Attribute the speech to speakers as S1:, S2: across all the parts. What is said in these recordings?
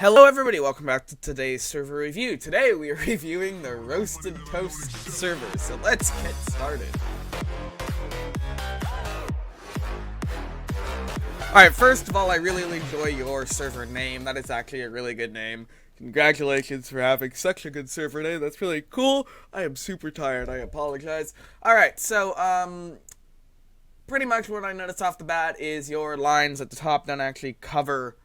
S1: Hello everybody, welcome back to today's server review. Today we are reviewing the RoastedToast server, so let's get started. Alright, first of all, I really enjoy your server name. That is actually a really good name. Congratulations for having such a good server name. That's really cool. I am super tired, I apologize. Alright, so, pretty much what I noticed off the bat is your lines at the top don't actually cover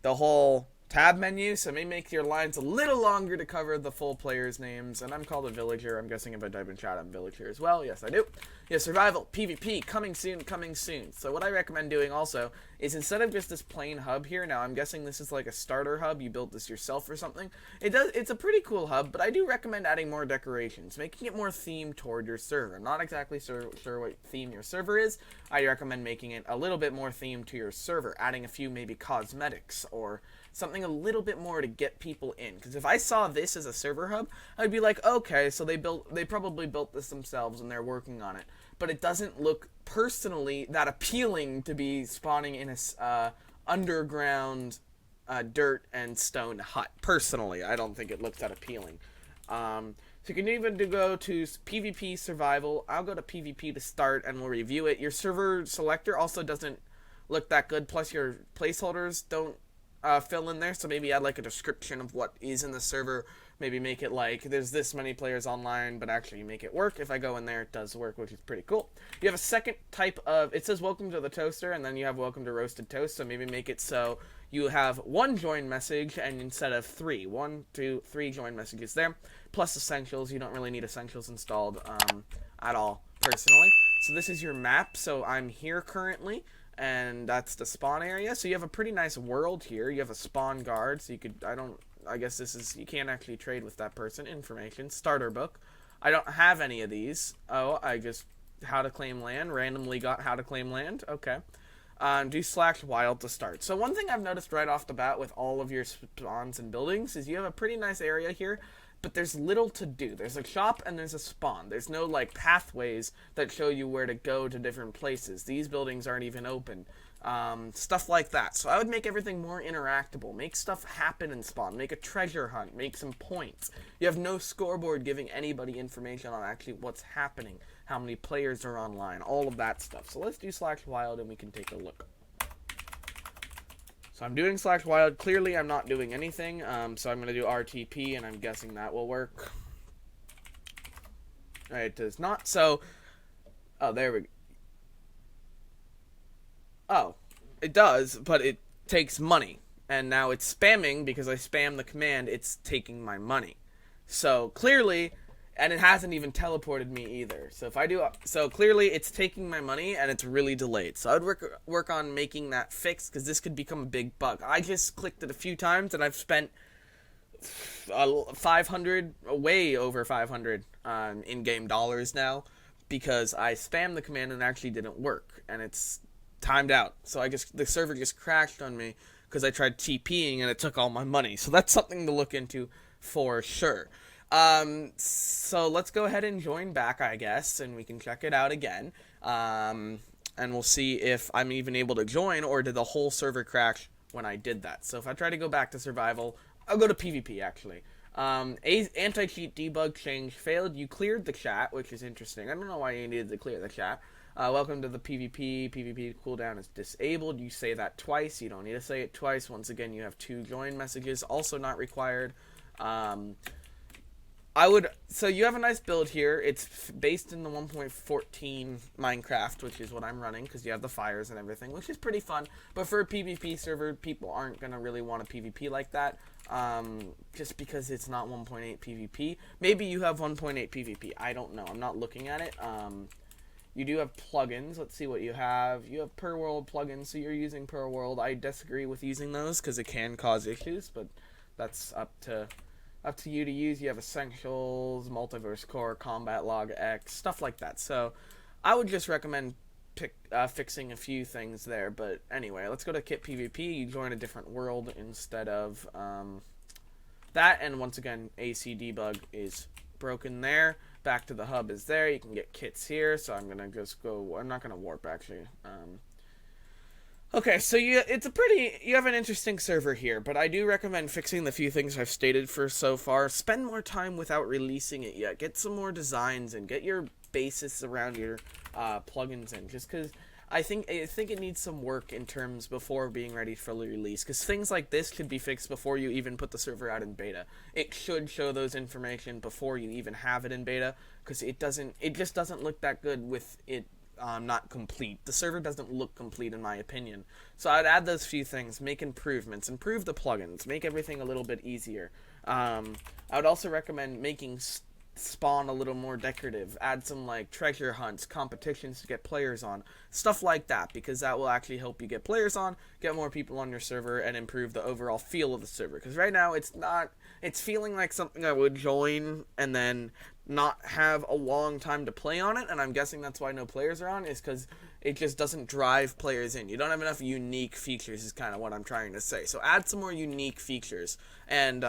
S1: the whole tab menu, so may make your lines a little longer to cover the full players' names. And I'm called a villager. I'm guessing if I type in chat, I'm villager as well. Yes, I do. Yeah, survival, PvP, coming soon, coming soon. So what I recommend doing also is instead of just this plain hub here, now I'm guessing this is like a starter hub, you built this yourself or something. It's a pretty cool hub, but I do recommend adding more decorations, making it more themed toward your server. I'm not exactly sure what theme your server is. I recommend making it a little bit more themed to your server, adding a few maybe cosmetics or something a little bit more to get people in. Because if I saw this as a server hub, I'd be like, okay, so they probably built this themselves and they're working on it. But it doesn't look personally that appealing to be spawning in a underground dirt and stone hut. Personally, I don't think it looks that appealing. So you can even go to PvP survival. I'll go to PvP to start and we'll review it. Your server selector also doesn't look that good. Plus your placeholders don't fill in there, so maybe add like a description of what is in the server. Maybe make it like there's this many players online, but actually make it work. If I go in there, it does work, which is pretty cool. You have a second type of, it says welcome to the toaster, and then you have welcome to roasted toast. So maybe make it so you have one join message and instead of three, 1, 2, 3 join messages there, plus essentials. You don't really need essentials installed at all personally. So this is your map. So I'm here currently, and that's the spawn area. So you have a pretty nice world here. You have a spawn guard, so you could, I guess this is, you can't actually trade with that person. Information, starter book. I don't have any of these. Oh, I just, how to claim land, randomly got how to claim land. Okay. Do /wild to start. So one thing I've noticed right off the bat with all of your spawns and buildings is you have a pretty nice area here, but there's little to do. There's a shop and there's a spawn. There's no like pathways that show you where to go to different places. These buildings aren't even open. Stuff like that. So I would make everything more interactable. Make stuff happen in spawn. Make a treasure hunt. Make some points. You have no scoreboard giving anybody information on actually what's happening, how many players are online, all of that stuff. So let's do /wild and we can take a look. So I'm doing /wild. Clearly I'm not doing anything, so I'm going to do RTP, and I'm guessing that will work. It does not. So, oh, there we go. Oh, it does, but it takes money. And now it's spamming, because I spam the command, it's taking my money. So clearly, and it hasn't even teleported me either. So if I do, so clearly it's taking my money and it's really delayed. So I would work on making that fixed, because this could become a big bug. I just clicked it a few times and I've spent 500, way over 500 in-game dollars now, because I spammed the command and it actually didn't work, and it's timed out. So the server just crashed on me because I tried TPing and it took all my money. So that's something to look into for sure. So let's go ahead and join back, I guess, and we can check it out again. And we'll see if I'm even able to join, or did the whole server crash when I did that. So if I try to go back to survival, I'll go to PvP actually. Anti-cheat debug change failed. You cleared the chat, which is interesting. I don't know why you needed to clear the chat. Welcome to the PvP. PvP cooldown is disabled. You say that twice. You don't need to say it twice. Once again, you have 2 join messages, also not required. So you have a nice build here. It's based in the 1.14 Minecraft, which is what I'm running, because you have the fires and everything, which is pretty fun. But for a PvP server, people aren't going to really want a PvP like that, just because it's not 1.8 PvP. Maybe you have 1.8 PvP. I don't know. I'm not looking at it. You do have plugins. Let's see what you have. You have per world plugins, so you're using per world. I disagree with using those because it can cause issues, but that's up to you to use. You have essentials, multiverse core, combat log X, stuff like that. So I would just recommend fixing a few things there. But anyway, let's go to kit PvP. You join a different world instead of that. And once again, AC debug is broken there. Back to the hub is there. You can get kits here. So I'm gonna just go. I'm not gonna warp actually. Okay, so you have an interesting server here, but I do recommend fixing the few things I've stated for so far. Spend more time without releasing it yet. Get some more designs and get your basis around your plugins in, just because I think it needs some work in terms before being ready for release, because things like this could be fixed before you even put the server out in beta. It should show those information before you even have it in beta, because it just doesn't look that good with it not complete. The server doesn't look complete in my opinion. So I'd add those few things, make improvements, improve the plugins, make everything a little bit easier. I would also recommend making spawn a little more decorative, add some like treasure hunts, competitions to get players on, stuff like that, because that will actually help you get players on, get more people on your server, and improve the overall feel of the server. Because right now it's feeling like something I would join and then not have a long time to play on it, and I'm guessing that's why no players are on, is because it just doesn't drive players in. You don't have enough unique features is kind of what I'm trying to say. So add some more unique features and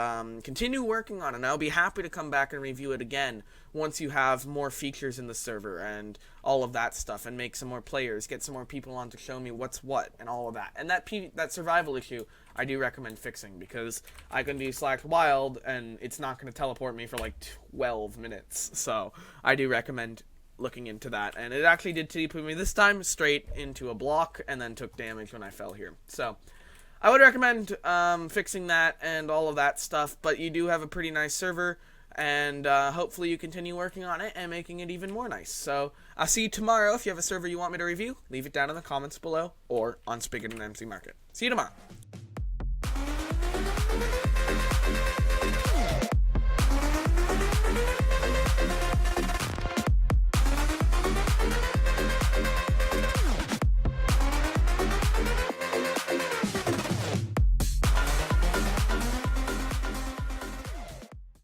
S1: continue working on it. And I'll be happy to come back and review it again once you have more features in the server and all of that stuff, and make some more players, get some more people on to show me what's what and all of that. And that survival issue I do recommend fixing, because I can do Slack Wild and it's not going to teleport me for like 12 minutes. So I do recommend looking into that, and it actually did teleport me this time straight into a block and then took damage when I fell here. So I would recommend fixing that and all of that stuff, but you do have a pretty nice server, and hopefully you continue working on it and making it even more nice. So I'll see you tomorrow. If you have a server you want me to review, leave it down in the comments below or on Spigot and MC Market. See you tomorrow.